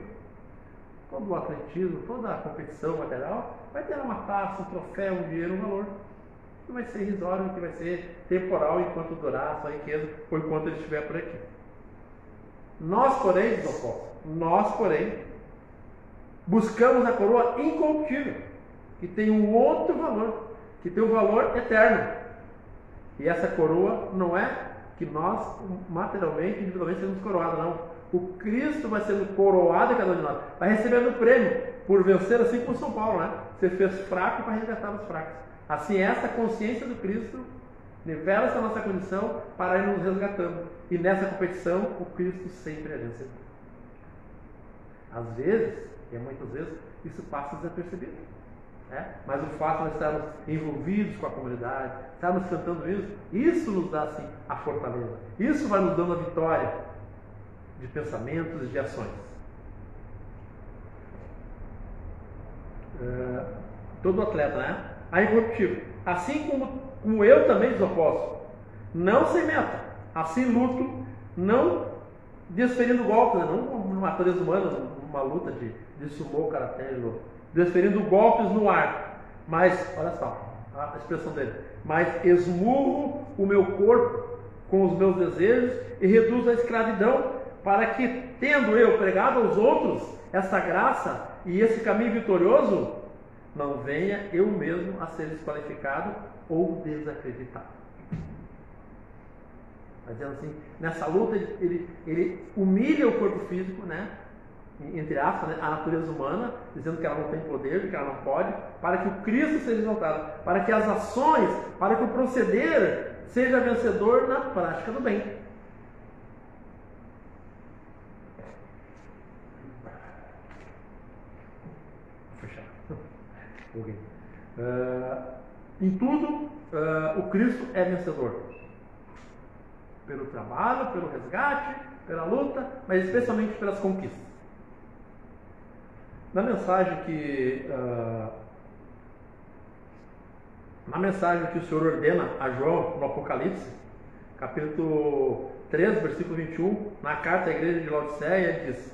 Todo o atletismo, toda a competição material vai ter uma taça, um troféu, um dinheiro, um valor, que vai ser irrisório, que vai ser temporal enquanto durar a sua riqueza ou enquanto ele estiver por aqui. Nós, porém, diz o apóstolo, nós, porém, buscamos a coroa incorruptível, que tem um outro valor, que tem um valor eterno. E essa coroa não é que nós, materialmente, individualmente, seremos coroados, não. O Cristo vai sendo coroado em cada um de nós, vai recebendo o prêmio por vencer, assim como São Paulo, né? Você fez fraco para resgatar os fracos. Assim, essa consciência do Cristo nivela essa nossa condição para ir nos resgatando. E nessa competição, o Cristo sempre é vencedor. Às vezes, e muitas vezes, isso passa desapercebido. Mas o fato de nós estarmos envolvidos com a comunidade, estarmos cantando isso nos dá assim a fortaleza. Isso vai nos dando a vitória de pensamentos e de ações. Todo atleta, né? A incorruptível. Assim como eu também, diz o apóstolo, não sem meta, assim luto, não desferindo golpes, não numa natureza humana, numa luta de sumô, karatê, desferindo golpes no ar, mas, olha só, a expressão dele, mas esmurro o meu corpo com os meus desejos e reduzo a escravidão, para que, tendo eu pregado aos outros essa graça e esse caminho vitorioso, não venha eu mesmo a ser desqualificado ou desacreditado. Está dizendo assim, nessa luta ele humilha o corpo físico, né? Entre aspas, né? A natureza humana, dizendo que ela não tem poder, que ela não pode, para que o Cristo seja exaltado, para que as ações, para que o proceder seja vencedor na prática do bem. Vou fechar. Em tudo, o Cristo é vencedor. Pelo trabalho, pelo resgate, pela luta, mas especialmente pelas conquistas. Na mensagem que o Senhor ordena a João no Apocalipse, capítulo 3, versículo 21, na carta à igreja de Laodiceia, diz: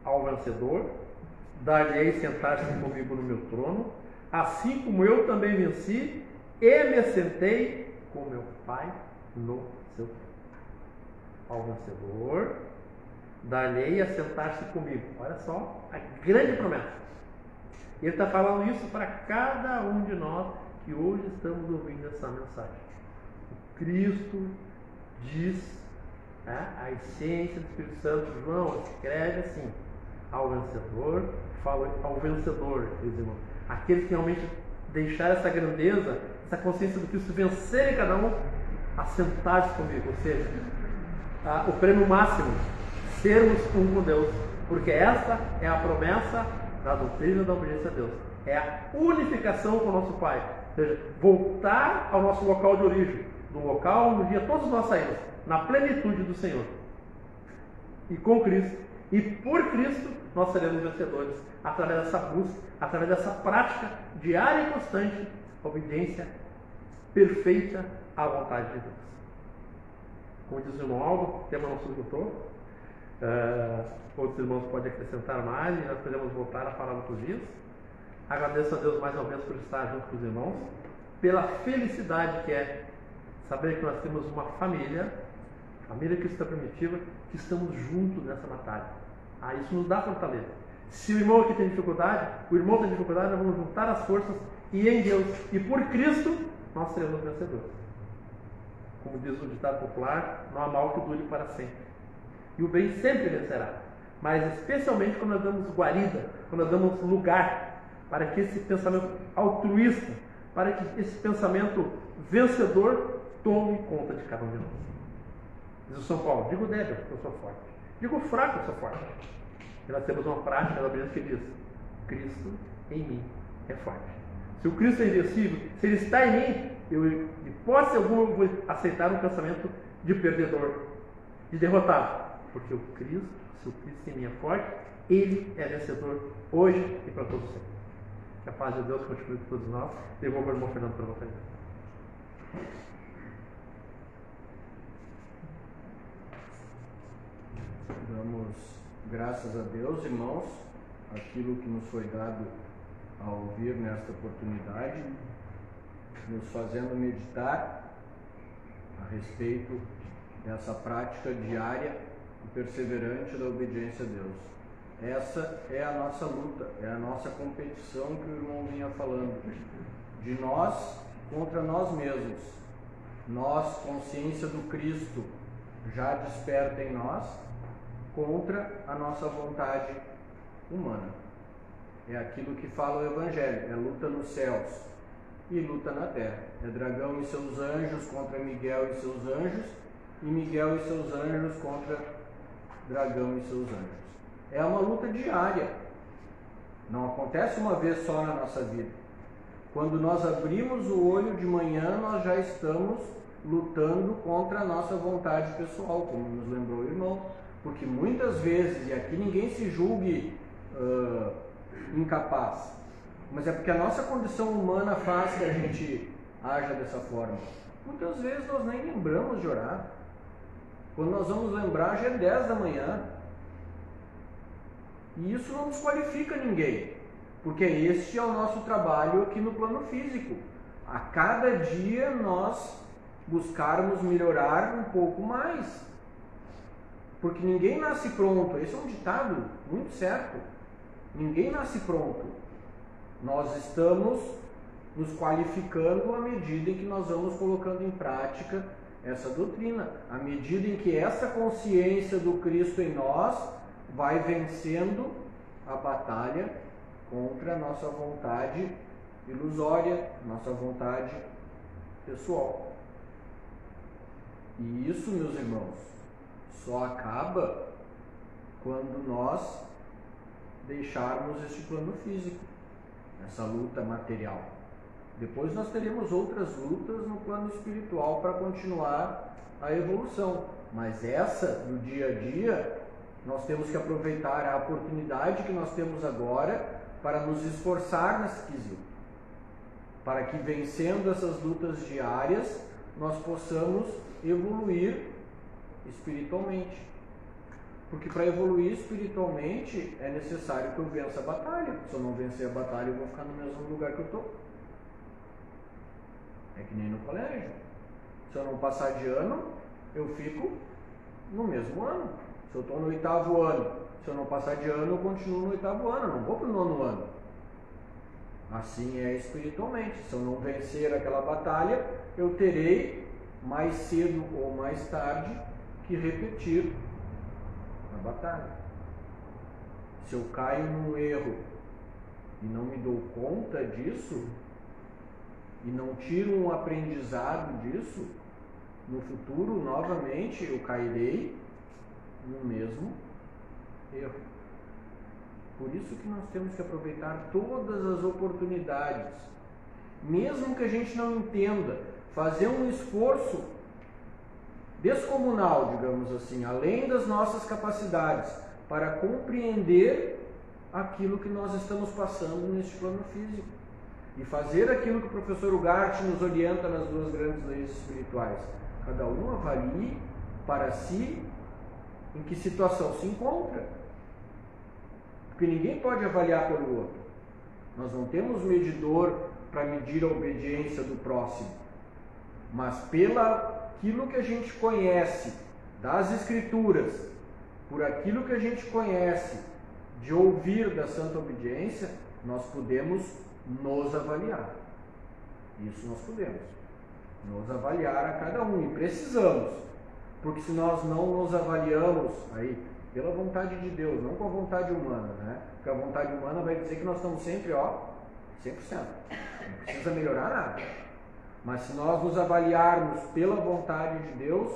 ao vencedor dar-lhe-ei sentar-se comigo no meu trono, assim como eu também venci e me sentei com meu Pai no seu trono. Ao vencedor dar-lhe-ei a sentar-se comigo. Olha só a grande promessa. Ele está falando isso para cada um de nós que hoje estamos ouvindo essa mensagem. O Cristo diz, né, a essência do Espírito Santo. João escreve assim: ao vencedor, fala ao vencedor, meus irmãos, aquele que realmente deixar essa grandeza, essa consciência do Cristo vencer em cada um, a sentar-se comigo. Ou seja, o prêmio máximo, sermos um com Deus, porque essa é a promessa da doutrina da obediência a Deus, é a unificação com o nosso Pai, ou seja, voltar ao nosso local de origem, do local no dia todos nós saímos, na plenitude do Senhor, e com Cristo, e por Cristo nós seremos vencedores, através dessa busca, através dessa prática diária e constante, obediência perfeita à vontade de Deus. Como diz o irmão Aldo, o tema não se esgotou. Outros irmãos podem acrescentar mais e nós podemos voltar a falar outros dias. Agradeço a Deus mais uma vez por estar junto com os irmãos, pela felicidade que é saber que nós temos uma família cristã primitiva, que estamos juntos nessa batalha. Isso nos dá fortaleza. Se o irmão aqui tem dificuldade, o irmão tem dificuldade, nós vamos juntar as forças e em Deus e por Cristo nós seremos vencedores. Como diz o ditado popular, não há mal que dure para sempre. E o bem sempre vencerá. Mas especialmente quando nós damos guarida, quando nós damos lugar para que esse pensamento altruísta, para que esse pensamento vencedor tome conta de cada um de nós. Diz o São Paulo: digo débil, eu sou forte. Digo fraco, eu sou forte. E nós temos uma prática da obediência que diz: Cristo em mim é forte. Se o Cristo é invencível, se Ele está em mim, eu, de hipótese alguma, vou aceitar um pensamento de perdedor, de derrotado. Porque o Cristo, se o Cristo em mim é forte, Ele é vencedor hoje e para todos sempre. Que a paz de Deus continue com todos nós. Devolvo o irmão Fernando para você. Damos graças a Deus, irmãos, aquilo que nos foi dado a ouvir nesta oportunidade, nos fazendo meditar a respeito dessa prática diária e perseverante da obediência a Deus. Essa é a nossa luta, é a nossa competição que o irmão vinha falando, de nós contra nós mesmos. Nós, consciência do Cristo, já desperta em nós, contra a nossa vontade humana. É aquilo que fala o Evangelho, é luta nos céus e luta na terra. É dragão e seus anjos contra Miguel e seus anjos, e Miguel e seus anjos contra dragão e seus anjos. É uma luta diária, não acontece uma vez só na nossa vida. Quando nós abrimos o olho de manhã, nós já estamos lutando contra a nossa vontade pessoal, como nos lembrou o irmão, porque muitas vezes, e aqui ninguém se julgue incapaz, mas é porque a nossa condição humana faz que a gente haja dessa forma. Muitas vezes nós nem lembramos de orar. Quando nós vamos lembrar, já é 10 da manhã. E isso não desqualifica ninguém, porque este é o nosso trabalho aqui no plano físico. A cada dia nós buscarmos melhorar um pouco mais. Porque ninguém nasce pronto. Esse é um ditado muito certo. Ninguém nasce pronto. Nós estamos nos qualificando à medida em que nós vamos colocando em prática essa doutrina. À medida em que essa consciência do Cristo em nós vai vencendo a batalha contra a nossa vontade ilusória, nossa vontade pessoal. E isso, meus irmãos, só acaba quando nós deixarmos este plano físico, essa luta material. Depois nós teremos outras lutas no plano espiritual para continuar a evolução. Mas essa, do dia a dia, nós temos que aproveitar a oportunidade que nós temos agora para nos esforçar nesse quesito. Para que, vencendo essas lutas diárias, nós possamos evoluir espiritualmente. Porque para evoluir espiritualmente é necessário que eu vença a batalha. Se eu não vencer a batalha, eu vou ficar no mesmo lugar que eu estou. É que nem no colégio. Se eu não passar de ano, eu fico no mesmo ano. Se eu estou no 8º ano, se eu não passar de ano, eu continuo no 8º ano, eu não vou para o 9º ano. Assim é espiritualmente. Se eu não vencer aquela batalha, eu terei mais cedo ou mais tarde que repetir a batalha. Se eu caio num erro e não me dou conta disso, e não tiro um aprendizado disso, no futuro, novamente, eu cairei no mesmo erro. Por isso que nós temos que aproveitar todas as oportunidades, mesmo que a gente não entenda, fazer um esforço descomunal, digamos assim, além das nossas capacidades, para compreender aquilo que nós estamos passando neste plano físico. E fazer aquilo que o professor Ugarte nos orienta nas 2 grandes leis espirituais. Cada um avalie para si em que situação se encontra. Porque ninguém pode avaliar pelo outro. Nós não temos medidor para medir a obediência do próximo. Mas pelo aquilo que a gente conhece das Escrituras, por aquilo que a gente conhece de ouvir da santa obediência, nós podemos nos avaliar. Isso nós podemos. Nos avaliar a cada um. E precisamos. Porque se nós não nos avaliamos, aí, pela vontade de Deus, não com a vontade humana, né? Porque a vontade humana vai dizer que nós estamos sempre, 100%. Não precisa melhorar nada. Mas se nós nos avaliarmos pela vontade de Deus,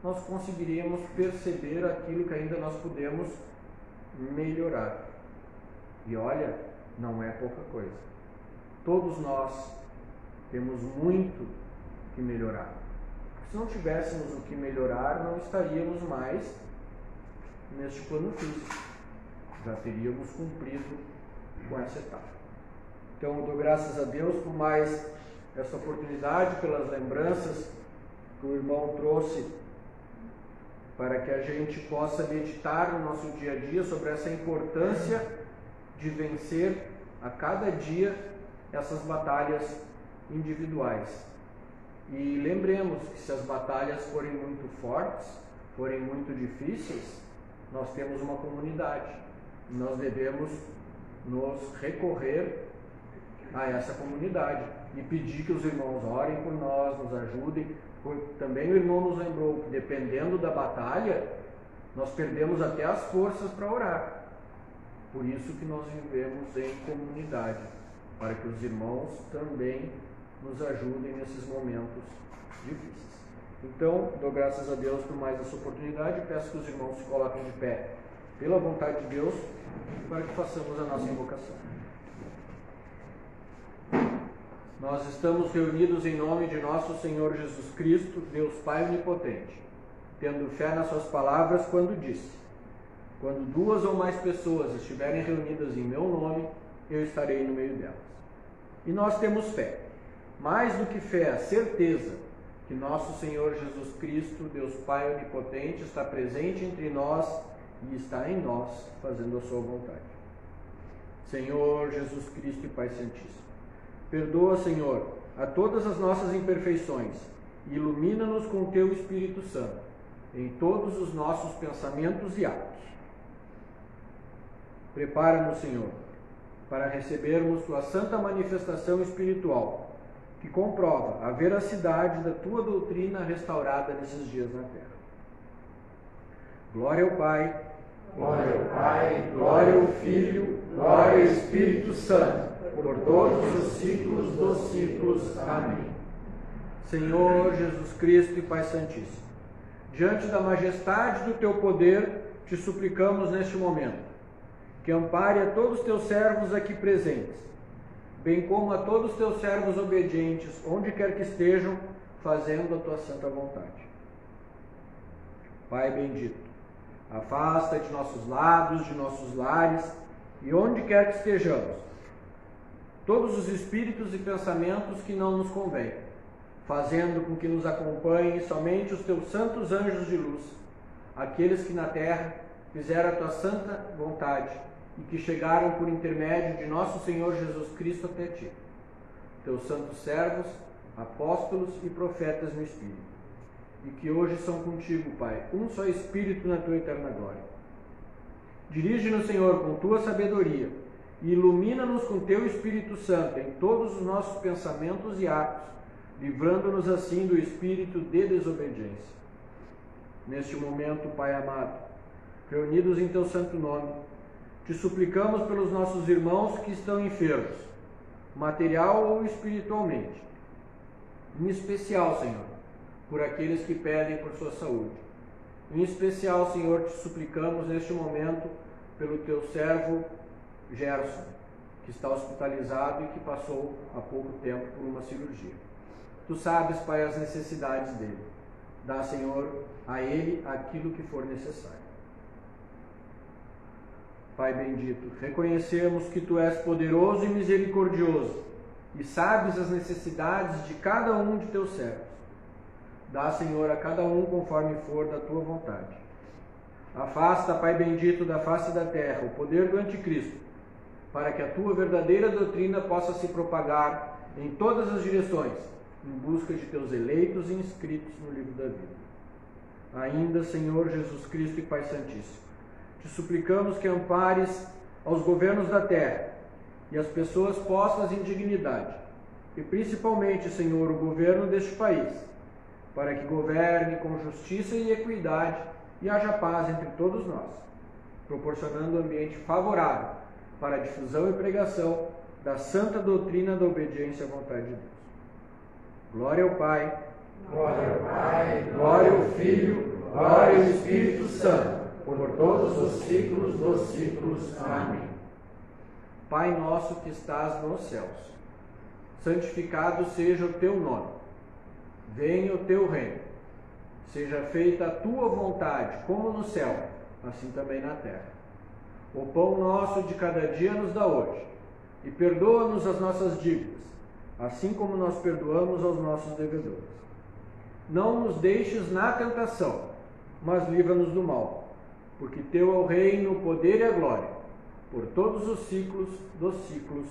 nós conseguiríamos perceber aquilo que ainda nós podemos melhorar. E olha, não é pouca coisa. Todos nós temos muito que melhorar. Se não tivéssemos o que melhorar, não estaríamos mais neste plano físico. Já teríamos cumprido com essa etapa. Então, eu dou graças a Deus por mais essa oportunidade, pelas lembranças que o irmão trouxe, para que a gente possa meditar no nosso dia a dia sobre essa importância de vencer a cada dia essas batalhas individuais. E lembremos que se as batalhas forem muito fortes, forem muito difíceis, nós temos uma comunidade. E nós devemos nos recorrer a essa comunidade e pedir que os irmãos orem por nós, nos ajudem. Também o irmão nos lembrou que, dependendo da batalha, nós perdemos até as forças para orar. Por isso que nós vivemos em comunidade, para que os irmãos também nos ajudem nesses momentos difíceis. Então, dou graças a Deus por mais essa oportunidade e peço que os irmãos se coloquem de pé pela vontade de Deus, para que façamos a nossa invocação. Nós estamos reunidos em nome de nosso Senhor Jesus Cristo, Deus Pai Onipotente, tendo fé nas suas palavras quando disse: quando 2 ou mais pessoas estiverem reunidas em meu nome, eu estarei no meio delas. E nós temos fé, mais do que fé, a certeza que nosso Senhor Jesus Cristo, Deus Pai Onipotente, está presente entre nós e está em nós, fazendo a sua vontade. Senhor Jesus Cristo e Pai Santíssimo, perdoa, Senhor, a todas as nossas imperfeições e ilumina-nos com o teu Espírito Santo em todos os nossos pensamentos e atos. Prepara-nos, Senhor, para recebermos tua santa manifestação espiritual, que comprova a veracidade da tua doutrina restaurada nesses dias na terra. Glória ao Pai, glória ao Pai, glória ao Filho, glória ao Espírito Santo, por todos os ciclos dos ciclos. Amém. Senhor Jesus Cristo e Pai Santíssimo, diante da majestade do teu poder, te suplicamos neste momento, que ampare a todos os teus servos aqui presentes, bem como a todos os teus servos obedientes, onde quer que estejam, fazendo a tua santa vontade. Pai bendito, afasta de nossos lados, de nossos lares, e onde quer que estejamos, todos os espíritos e pensamentos que não nos convêm, fazendo com que nos acompanhem somente os teus santos anjos de luz, aqueles que na terra fizeram a tua santa vontade e que chegaram por intermédio de nosso Senhor Jesus Cristo até ti, teus santos servos, apóstolos e profetas no Espírito, e que hoje são contigo, Pai, um só Espírito na tua eterna glória. Dirige-nos, Senhor, com tua sabedoria e ilumina-nos com teu Espírito Santo em todos os nossos pensamentos e atos, livrando-nos assim do espírito de desobediência. Neste momento, Pai amado, reunidos em teu santo nome, te suplicamos pelos nossos irmãos que estão enfermos, material ou espiritualmente. Em especial, Senhor, por aqueles que pedem por sua saúde. Em especial, Senhor, te suplicamos neste momento pelo teu servo Gerson, que está hospitalizado e que passou há pouco tempo por uma cirurgia. Tu sabes, Pai, as necessidades dele. Dá, Senhor, a ele aquilo que for necessário. Pai bendito, reconhecemos que tu és poderoso e misericordioso e sabes as necessidades de cada um de teus servos. Dá, Senhor, a cada um conforme for da tua vontade. Afasta, Pai bendito, da face da terra o poder do anticristo, para que a tua verdadeira doutrina possa se propagar em todas as direções, em busca de teus eleitos e inscritos no livro da vida. Ainda, Senhor Jesus Cristo e Pai Santíssimo, te suplicamos que ampares aos governos da terra e as pessoas postas em dignidade, e principalmente, Senhor, o governo deste país, para que governe com justiça e equidade e haja paz entre todos nós, proporcionando um ambiente favorável para a difusão e pregação da santa doutrina da obediência à vontade de Deus. Glória ao Pai, glória ao Pai, glória ao Filho, glória ao Espírito Santo, por todos os ciclos dos ciclos. Amém. Pai nosso que estás nos céus, santificado seja o teu nome. Venha o teu reino. Seja feita a tua vontade, como no céu, assim também na terra. O pão nosso de cada dia nos dá hoje, e perdoa-nos as nossas dívidas, assim como nós perdoamos aos nossos devedores. Não nos deixes na tentação, mas livra-nos do mal, porque teu é o reino, o poder e a glória, por todos os ciclos dos ciclos.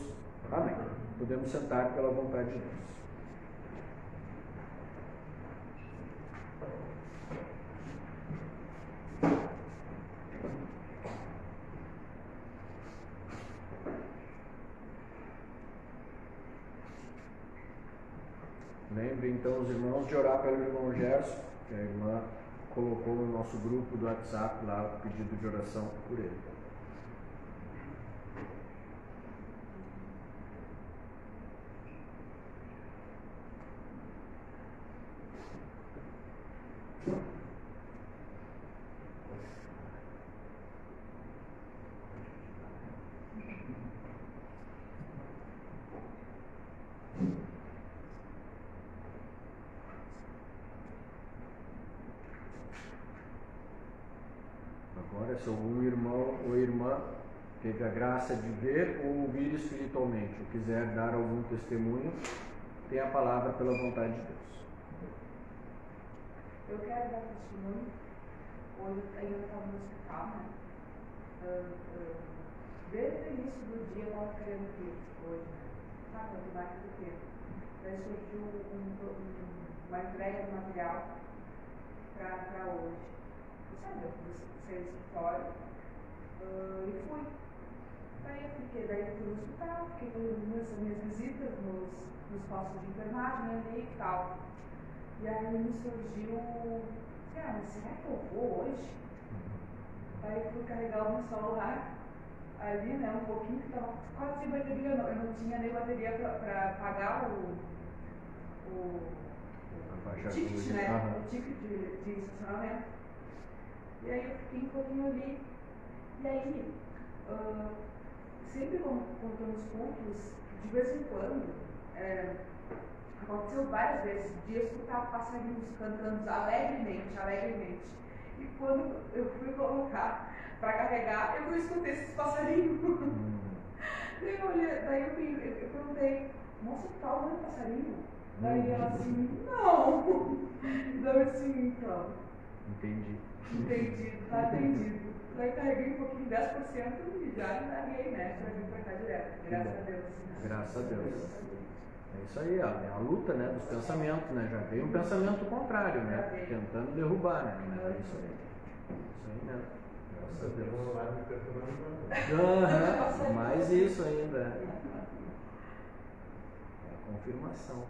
Amém. Podemos sentar pela vontade de Deus. Lembre então os irmãos de orar pelo irmão Gerson, que a irmã colocou no nosso grupo do WhatsApp lá o pedido de oração por ele. Agora, se algum irmão ou irmã teve a graça de ver ou ouvir espiritualmente, ou quiser dar algum testemunho, tem a palavra pela vontade de Deus. Eu quero dar testemunho. Hoje eu ainda estava no hospital, né? Desde o início do dia eu estava querendo vir hoje, né? Sabe, quando bate do tempo. Daí surgiu uma entrega do material para hoje. Sabe, eu saí do escritório e fui. Daí fui no hospital, fiquei fazendo as minhas visitas nos postos de enfermagem, né, e tal. E aí me surgiu, mas será que eu vou hoje? Aí fui carregar o meu celular ali, né, um pouquinho, que estava quase sem bateria, eu não tinha nem bateria para pagar o ticket, né, o ticket de estacionamento. E aí eu fiquei um pouquinho ali, e aí, sempre quando estou nos cultos, de vez em quando, aconteceu várias vezes, de escutar passarinhos cantando alegremente. E quando eu fui colocar para carregar, eu escutei esses passarinhos. Daí eu perguntei, moça, tu tá ouvindo passarinho? Daí ela assim, não. Daí eu assim, então. Entendido, tá entendido. Daí carreguei um pouquinho, 10% e já larguei, né? Pra vir pra cá direto. Graças a Deus. Graças a Deus. É isso aí, é a luta, né, dos pensamentos, né? Já veio um pensamento contrário, né? Tentando derrubar, né? Mas é isso aí. Isso aí mesmo. Graças a Deus. Mais isso ainda. É a confirmação.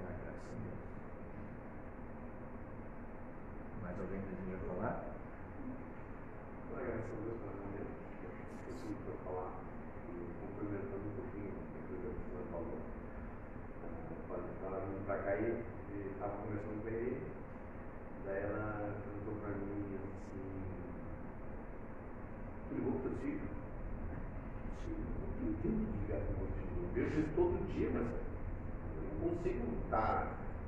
Graças a Deus. Mais alguém deseja falar? Graças a Deus pelo momento. Esqueci para falar e complementando um pouquinho o que o senhor falou. Quando estava vindo para cá e estava conversando com ele, daí ela perguntou para mim assim: tu ligou para o teu filho? Não tenho tempo de ligar para o meu filho. Eu vejo ele todo dia, mas eu não consigo estar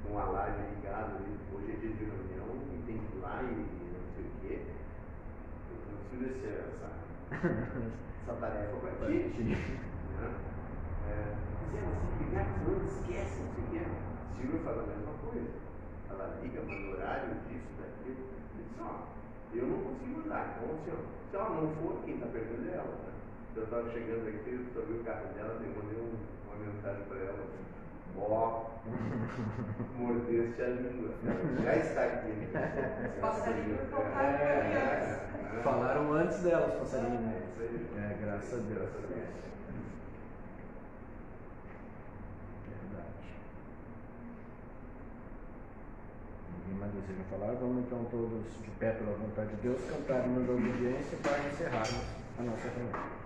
com a live ligada. Hoje é dia de reunião e tem que ir lá e não sei o quê. Essa tarefa para ti. Você ligar, você não esquece, não sei o que. Silvia faz a mesma coisa. Ela liga, manda horário disso, daquilo. Eu não consigo mandar. Então, se ela não for, quem está perdendo é ela. Né? Eu estava chegando aqui, eu só vi o carro dela, eu mandei uma mensagem para ela. Mordeste a língua. Já está aqui. Passarinho falaram antes dela os passarinhos, né? Graças a Deus. Verdade. Ninguém mais deseja falar? Vamos então todos de pé pela vontade de Deus cantar uma da obediência para encerrarmos a nossa reunião.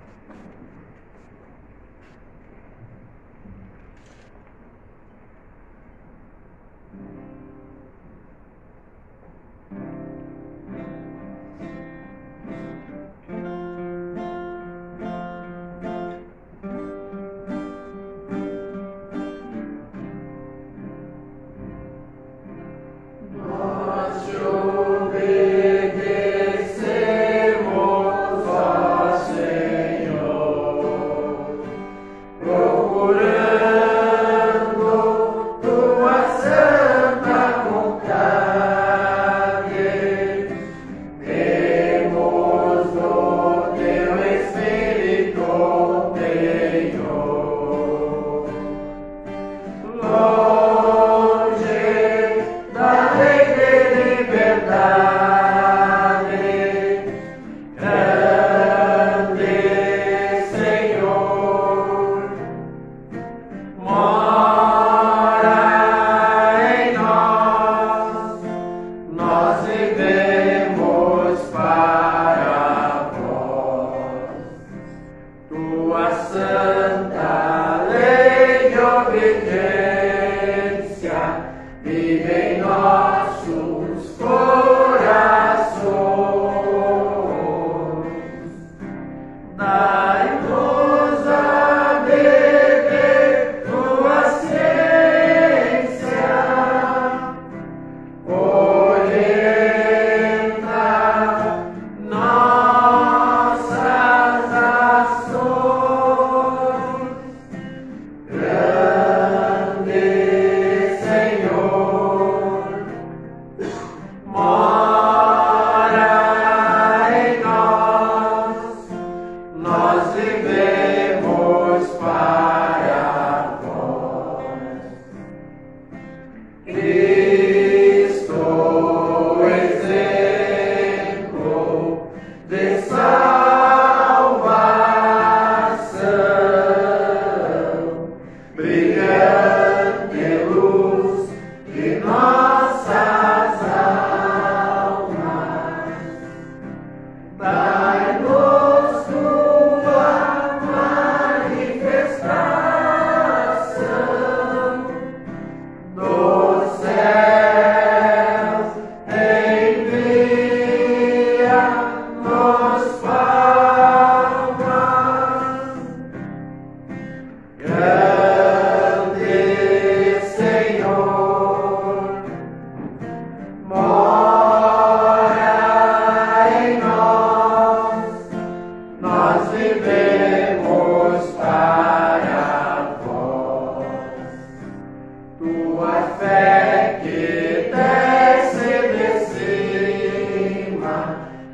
Obedecemos ao Senhor.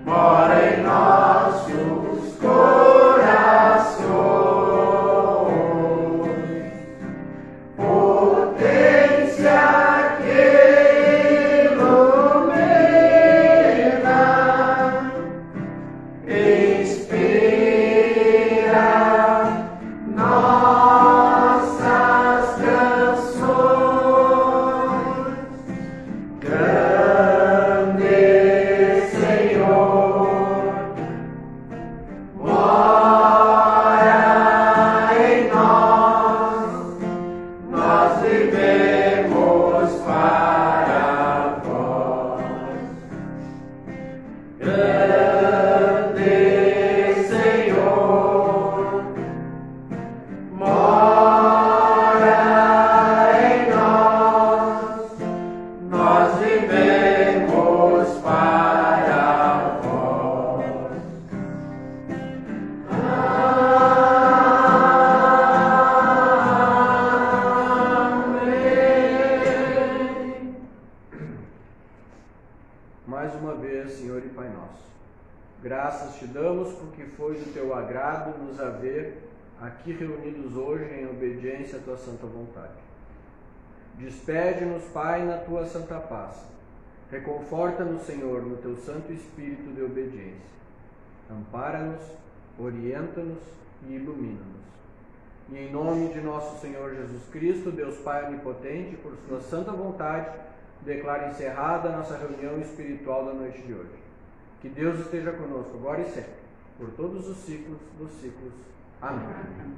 mora em nossos corações. Potência que ilumina, inspira nossas canções. Grande Senhor, mora em nós vivemos para vós. Grande Senhor, mora em nós vivemos para vós. Amém. Mais uma vez, Senhor e Pai nosso, graças te damos porque foi do teu agrado nos haver aqui reunidos hoje em obediência à tua santa vontade. Despede-nos, Pai, na tua santa paz. Reconforta-nos, Senhor, no teu santo espírito de obediência. Ampara-nos, orienta-nos e ilumina-nos. E em nome de nosso Senhor Jesus Cristo, Deus Pai onipotente, por sua santa vontade, declaro encerrada a nossa reunião espiritual da noite de hoje. Que Deus esteja conosco agora e sempre, por todos os ciclos dos ciclos. Amém. Amém.